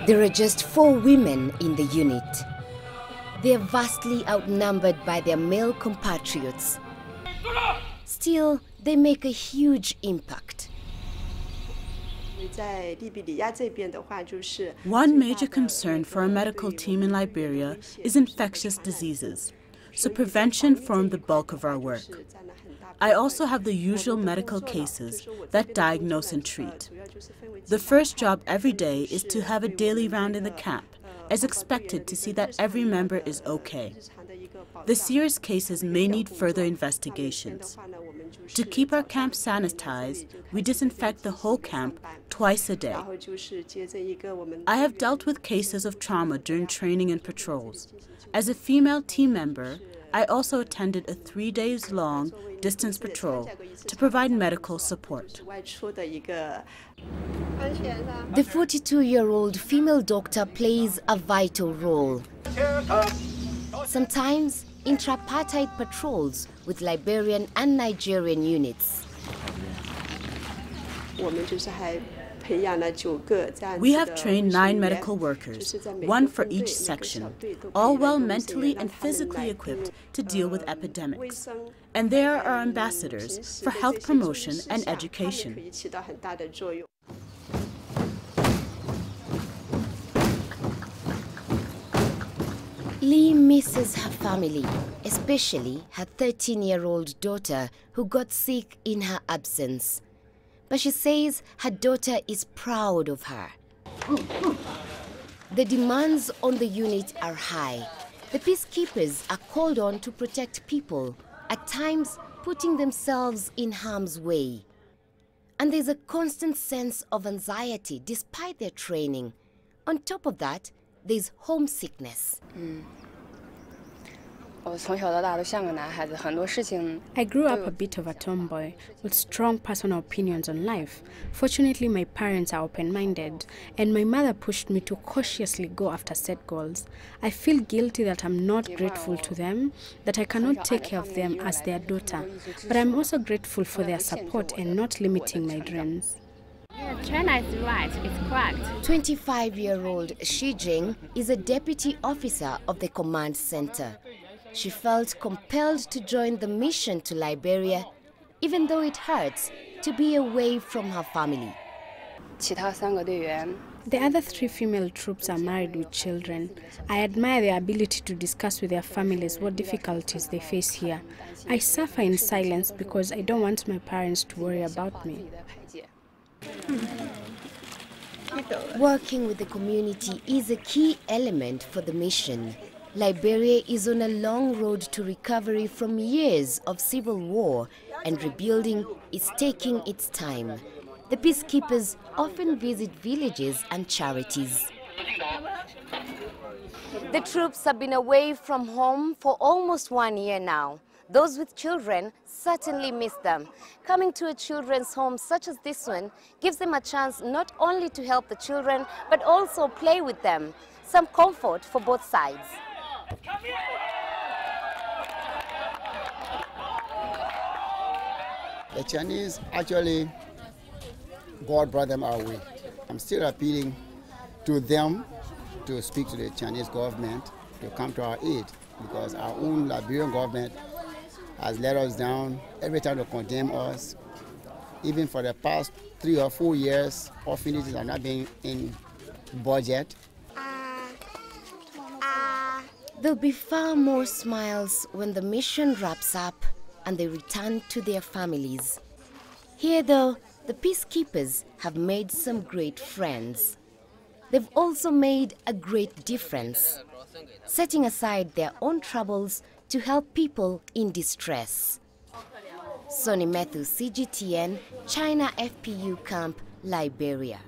There are just 4 women in the unit. They are vastly outnumbered by their male compatriots. Still, they make a huge impact. One major concern for our medical team in Liberia is infectious diseases, so prevention formed the bulk of our work. I also have the usual medical cases that diagnose and treat. The first job every day is to have a daily round in the camp, as expected to see that every member is okay. The serious cases may need further investigations. To keep our camp sanitized, we disinfect the whole camp twice a day. I have dealt with cases of trauma during training and patrols. As a female team member, I also attended a 3-day-long distance patrol to provide medical support. The 42-year-old female doctor plays a vital role. Sometimes in tripartite patrols with Liberian and Nigerian units. We have trained 9 medical workers, 1 for each section, all well mentally and physically equipped to deal with epidemics. And they are our ambassadors for health promotion and education. Lee misses her family, especially her 13-year-old daughter who got sick in her absence. But she says her daughter is proud of her. The demands on the unit are high. The peacekeepers are called on to protect people, at times putting themselves in harm's way. And there's a constant sense of anxiety despite their training. On top of that, there's homesickness. I grew up a bit of a tomboy with strong personal opinions on life. Fortunately, my parents are open-minded, and my mother pushed me to cautiously go after set goals. I feel guilty that I'm not grateful to them, that I cannot take care of them as their daughter, but I'm also grateful for their support and not limiting my dreams. China is right, it's correct. 25-year-old Xi Jing is a deputy officer of the command center. She felt compelled to join the mission to Liberia, even though it hurts to be away from her family. The other 3 female troops are married with children. I admire their ability to discuss with their families what difficulties they face here. I suffer in silence because I don't want my parents to worry about me. Working with the community is a key element for the mission. Liberia is on a long road to recovery from years of civil war, and rebuilding is taking its time. The peacekeepers often visit villages and charities. The troops have been away from home for almost 1 year now. Those with children certainly miss them. Coming to a children's home such as this one gives them a chance not only to help the children, but also play with them. Some comfort for both sides. The Chinese actually, God brought them our way. I'm still appealing to them to speak to the Chinese government to come to our aid, because our own Liberian government has let us down every time they condemn us. Even for the past 3 or 4 years, orphanages are not being in budget. There'll be far more smiles when the mission wraps up and they return to their families. Here, though, the peacekeepers have made some great friends. They've also made a great difference, setting aside their own troubles to help people in distress. Soni Methu, CGTN, China FPU Camp, Liberia.